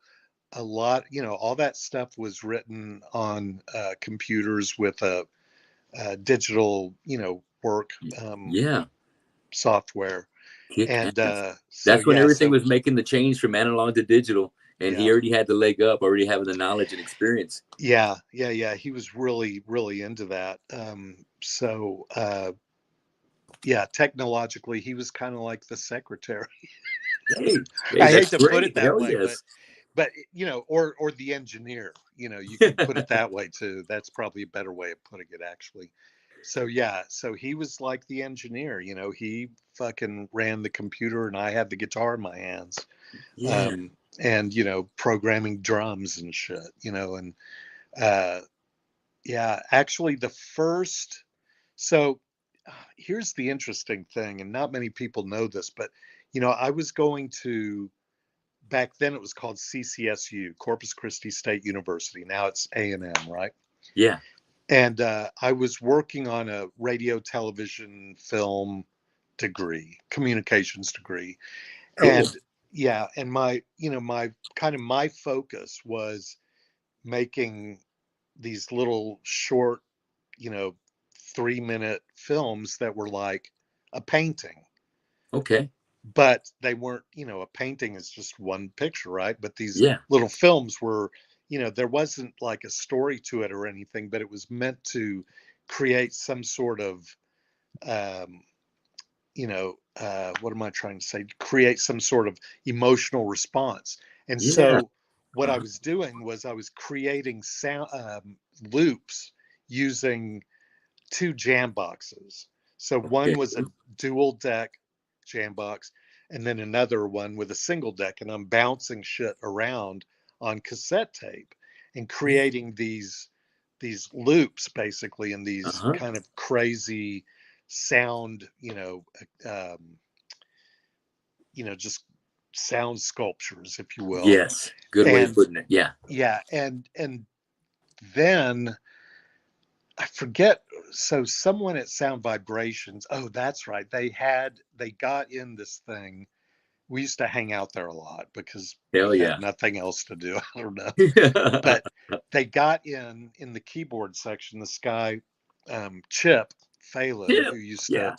S2: a lot, all that stuff was written on computers with a digital, work
S1: Yeah.
S2: software.
S1: Kick
S2: And
S1: ass.
S2: so,
S1: That's when
S2: yeah,
S1: everything
S2: so
S1: was making the change from analog to digital, and he
S2: yeah,
S1: already had the leg up, already having the knowledge and experience.
S2: yeah. He was really, really into that. Yeah, technologically, he was kind of like the secretary.
S1: Hey,
S2: I hate
S1: that's
S2: to put it
S1: great.
S2: that
S1: Hell
S2: way,
S1: yes.
S2: but or the engineer, you can put it that way too. That's probably a better way of putting it, actually. So yeah, so he was like the engineer, he fucking ran the computer and I had the guitar in my hands.
S1: Yeah.
S2: And programming drums and shit, and uh yeah, actually the first so here's the interesting thing, and not many people know this, but I was going to, back then it was called CCSU, Corpus Christi State University. Now it's A&M, right?
S1: Yeah.
S2: And I was working on a radio, television, film degree, communications degree.
S1: Cool.
S2: And yeah, and my focus was making these little short, you know, 3-minute films that were like a painting.
S1: Okay.
S2: But they weren't, a painting is just one picture, right? But these
S1: Yeah.
S2: little films were, there wasn't like a story to it or anything, but it was meant to create some sort of, um, what am I trying to say? Create some sort of emotional response. And
S1: Yeah.
S2: so what I was doing was I was creating sound loops using 2 jam boxes. So one
S1: Okay.
S2: was a dual deck jam box, and then another one with a single deck, and I'm bouncing shit around on cassette tape and creating these loops basically, and these
S1: Uh-huh.
S2: kind of crazy sound, just sound sculptures, if you will.
S1: Yes. Good way of
S2: And
S1: putting it. Yeah.
S2: yeah, and then I forget. So someone at Sound Vibrations, oh, that's right. They got in this thing. We used to hang out there a lot because
S1: Hell
S2: we had
S1: yeah.
S2: nothing else to do. I don't know.
S1: Yeah.
S2: But they got in the keyboard section, this guy, Chip Phelan, who used to
S1: Yeah.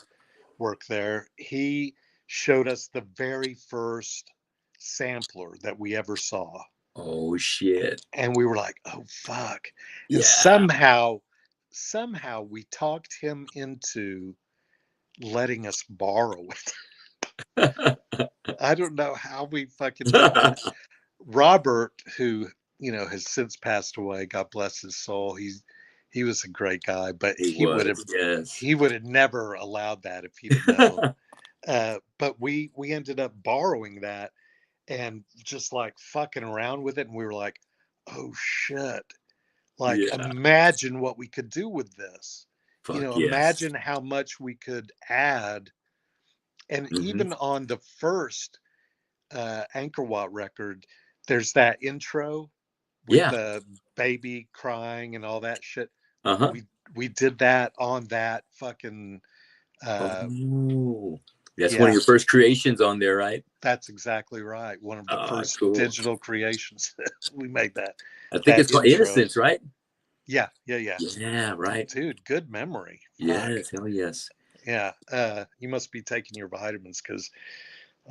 S2: work there. He showed us the very first sampler that we ever saw.
S1: Oh shit.
S2: And we were like, oh fuck. And
S1: Yeah.
S2: somehow we talked him into letting us borrow it. I don't know how we fucking did that. Robert, who has since passed away, God bless his soul, he was a great guy, but
S1: He was. Yes.
S2: he would have never allowed that if he'd have known. But we ended up borrowing that and just like fucking around with it, and we were like, oh shit, like
S1: Yeah.
S2: imagine what we could do with this.
S1: Fuck yes.
S2: Imagine how much we could add. And
S1: Hmm.
S2: even on the first Angkor Wat record, there's that intro with the baby crying and all that shit.
S1: Uh-huh.
S2: We did that on that fucking
S1: oh, that's one of your first creations on there, right?
S2: That's exactly right. One of the first digital creations. We made that.
S1: I think it's called Innocence, right?
S2: Yeah.
S1: Yeah, right.
S2: Dude, good memory.
S1: Yes, hell yes.
S2: Yeah. You must be taking your vitamins because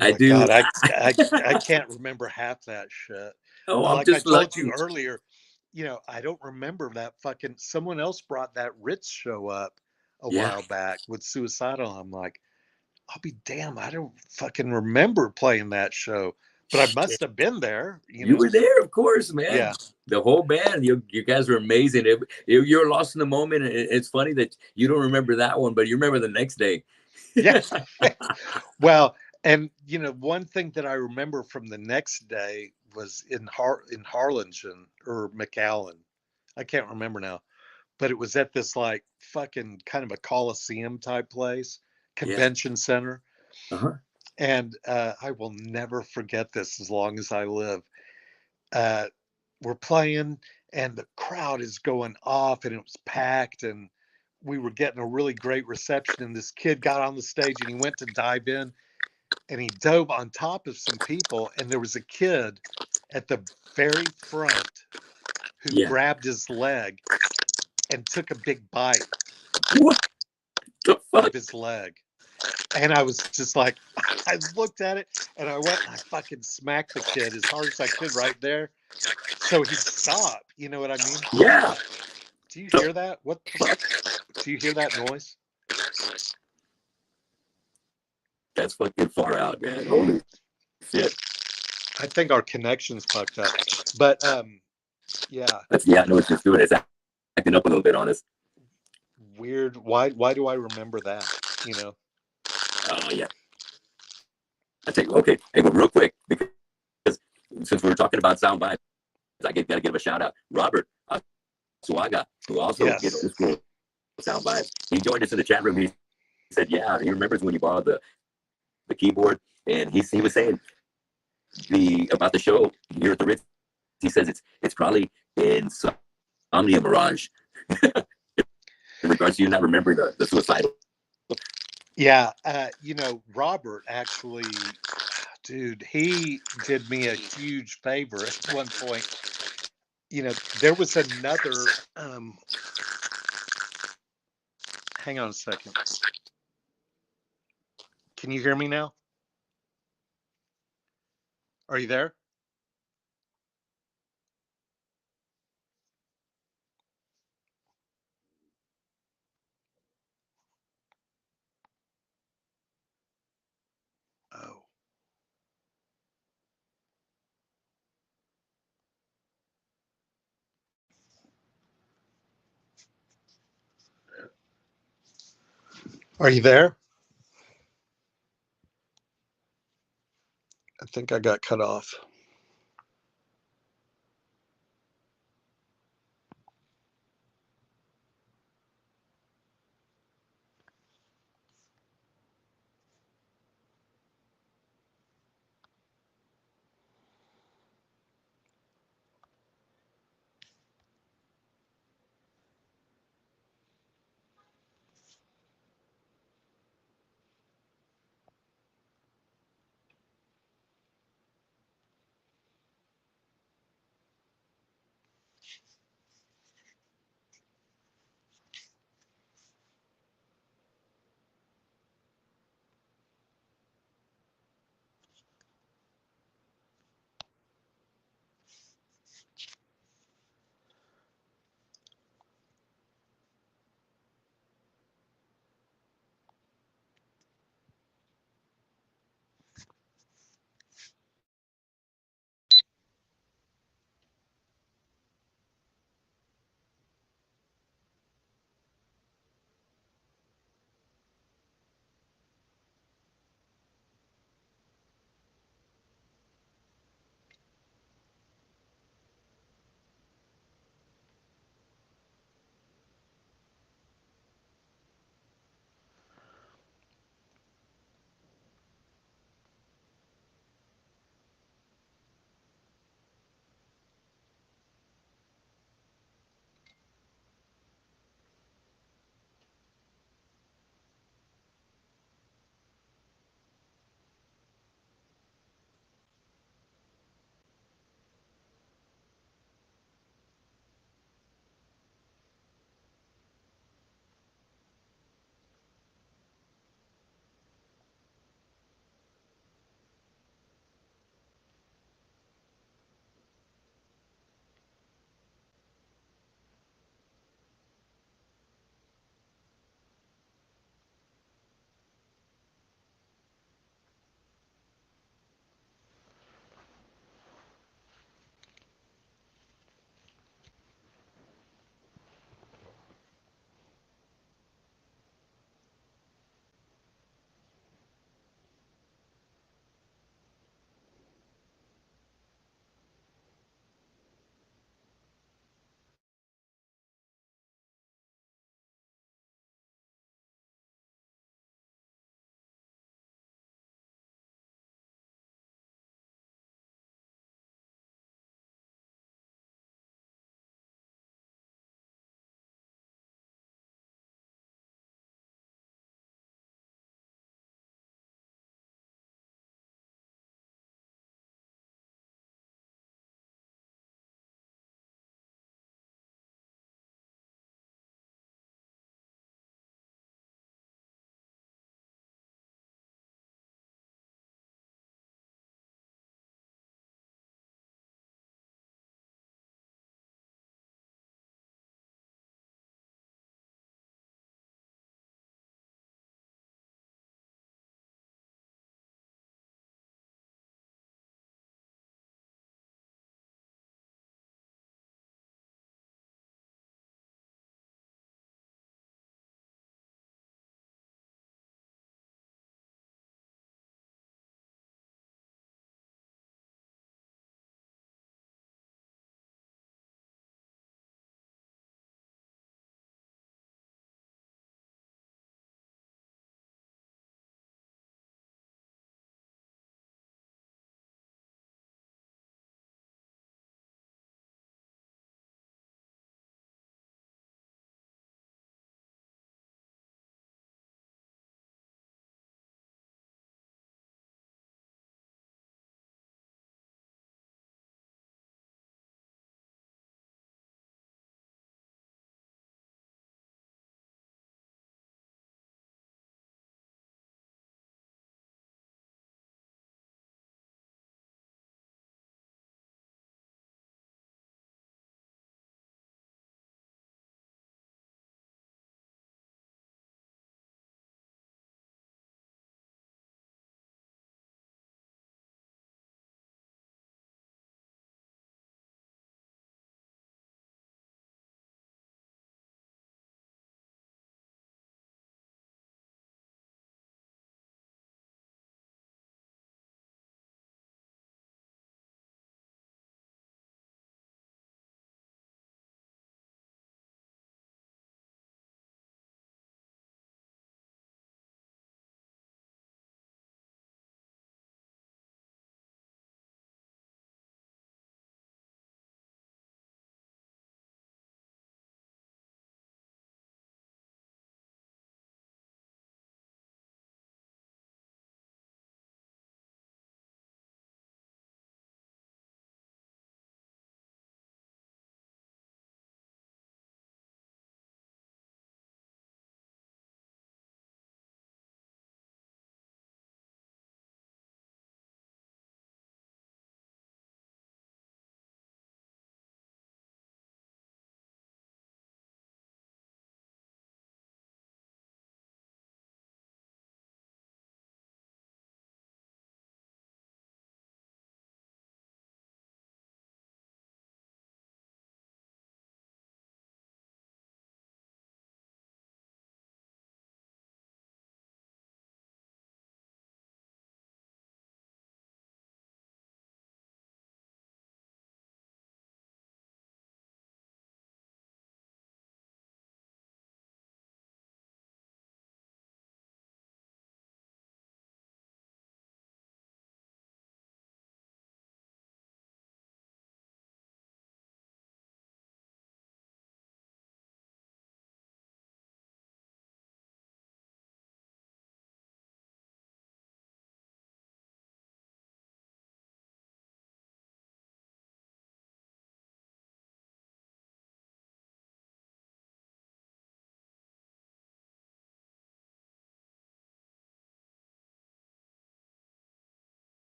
S1: I do.
S2: God, I can't remember half that shit.
S1: Oh,
S2: But
S1: I'm
S2: like
S1: just
S2: I told
S1: lucky.
S2: you earlier, I don't remember that fucking someone else brought that Ritz show up a while back with Suicidal. I'm like, I'll be damn, I don't fucking remember playing that show, but I must have been there.
S1: You were there, of course, man.
S2: Yeah.
S1: The whole band, you guys were amazing. You're lost in the moment. It's funny that you don't remember that one, but you remember the next day.
S2: Yeah. Well, and one thing that I remember from the next day was in Harlingen or McAllen. I can't remember now, but it was at this like fucking kind of a Coliseum type place, convention center.
S1: Uh-huh.
S2: And I will never forget this as long as I live. We're playing and the crowd is going off and it was packed and we were getting a really great reception. And this kid got on the stage and he went to dive in and he dove on top of some people. And there was a kid at the very front who grabbed his leg and took a big bite of his leg. And I was just like, I looked at it and I went and I fucking smacked the kid as hard as I could right there. So he stopped. You know what I mean?
S1: Yeah.
S2: Do you hear that? What the fuck? Do you hear that noise?
S1: That's fucking far out, man. Holy shit.
S2: I think our connection's fucked up. But yeah.
S1: I know what you're doing. It's acting up a little bit on us.
S2: Weird. Why do I remember that?
S1: Oh yeah. Okay. Hey, but real quick, because since we were talking about sound bites, I gotta give a shout out. Robert Swaga, who also gets this cool sound bites. He joined us in the chat room. He said, yeah, he remembers when you borrowed the keyboard, and he was saying about the show here at the Ritz. He says it's probably in Omnia Mirage. In regards to you not remembering the Suicidal.
S2: Yeah, Robert actually, dude, he did me a huge favor at one point. There was another, hang on a second. Can you hear me now? Are you there? Oh. Are you there? I think I got cut off.